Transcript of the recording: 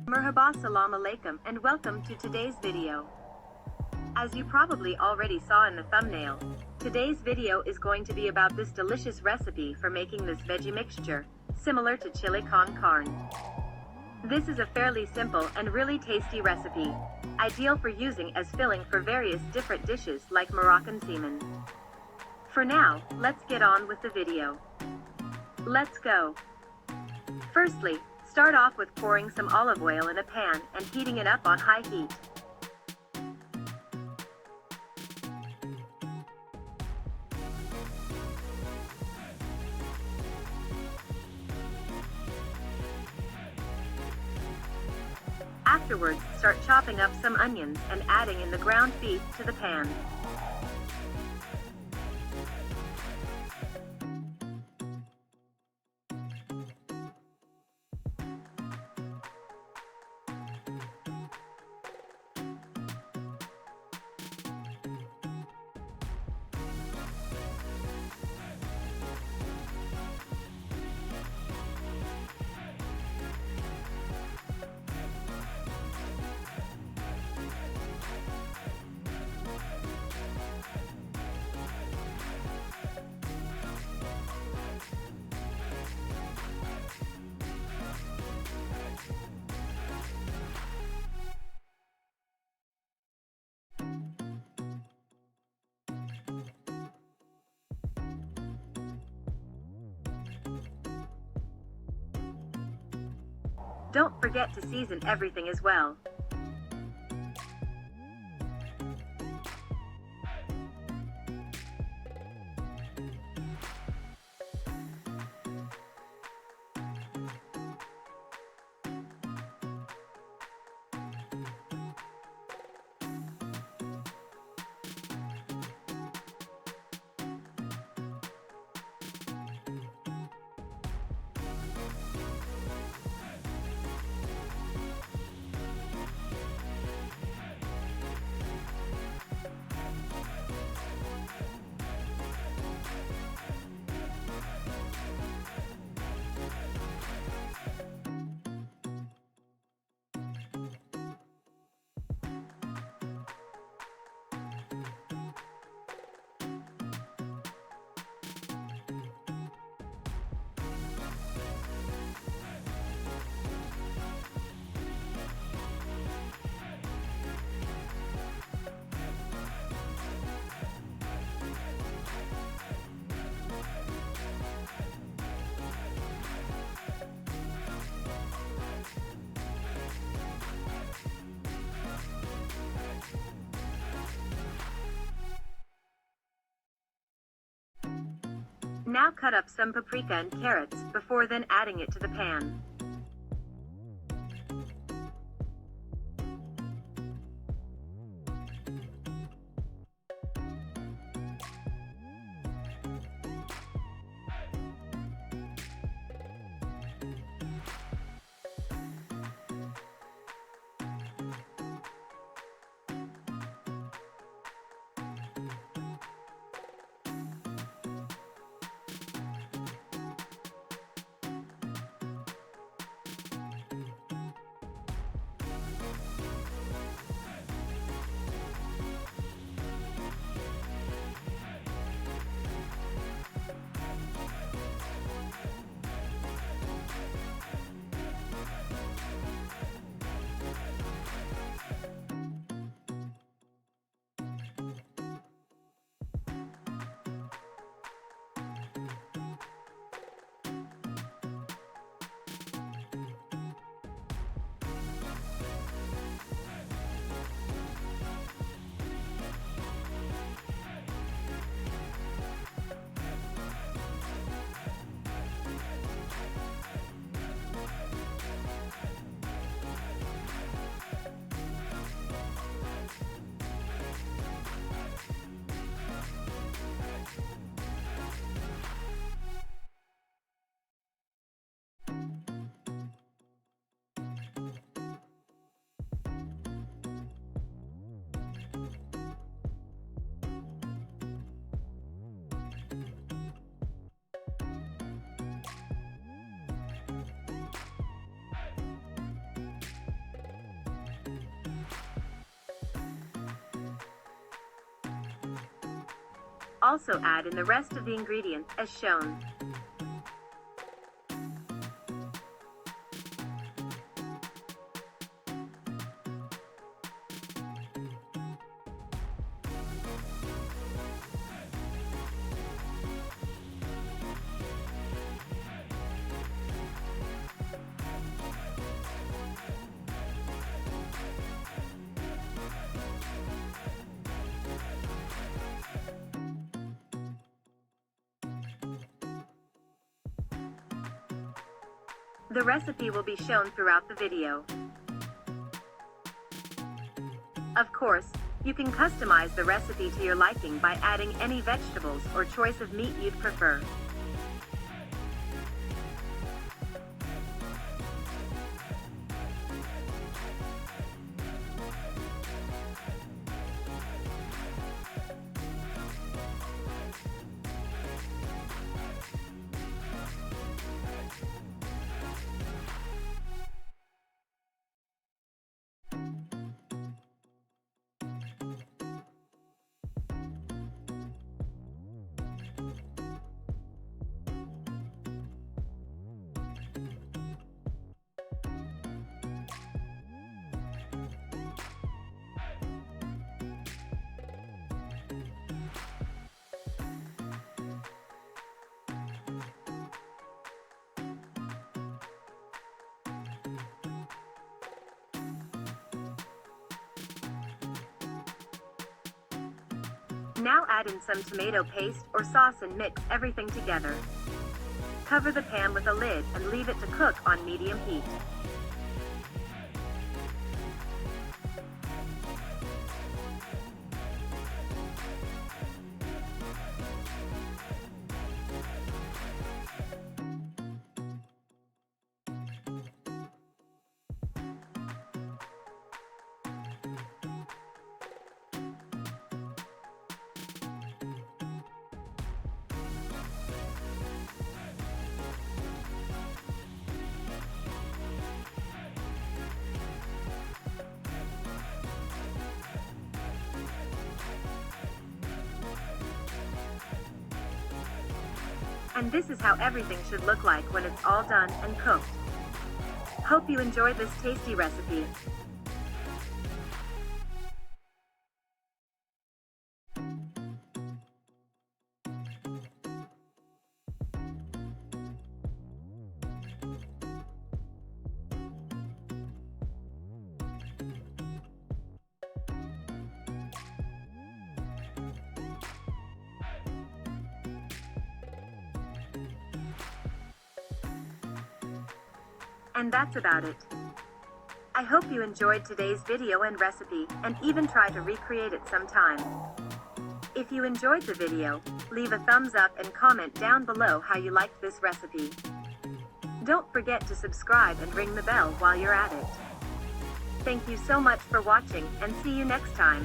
Merhaba, salam alaikum, and welcome to today's video. As you probably already saw in the thumbnail, today's video is going to be about this delicious recipe for making this veggie mixture, similar to chili con carne. This is a fairly simple and really tasty recipe, ideal for using as filling for various different dishes like Moroccan Msemen. For now, let's get on with the video. Let's go. Firstly, start off with pouring some olive oil in a pan and heating it up on high heat. Afterwards, start chopping up some onions and adding in the ground beef to the pan. Don't forget to season everything as well. Now cut up some paprika and carrots before then adding it to the pan. Also add in the rest of the ingredients as shown. The recipe will be shown throughout the video. Of course, you can customize the recipe to your liking by adding any vegetables or choice of meat you'd prefer. Now add in some tomato paste or sauce and mix everything together. Cover the pan with a lid and leave it to cook on medium heat. And this is how everything should look like when it's all done and cooked. Hope you enjoyed this tasty recipe. And that's about it. I hope you enjoyed today's video and recipe, and even try to recreate it sometime. If you enjoyed the video, leave a thumbs up and comment down below how you liked this recipe. Don't forget to subscribe and ring the bell while you're at it. Thank you so much for watching, and see you next time.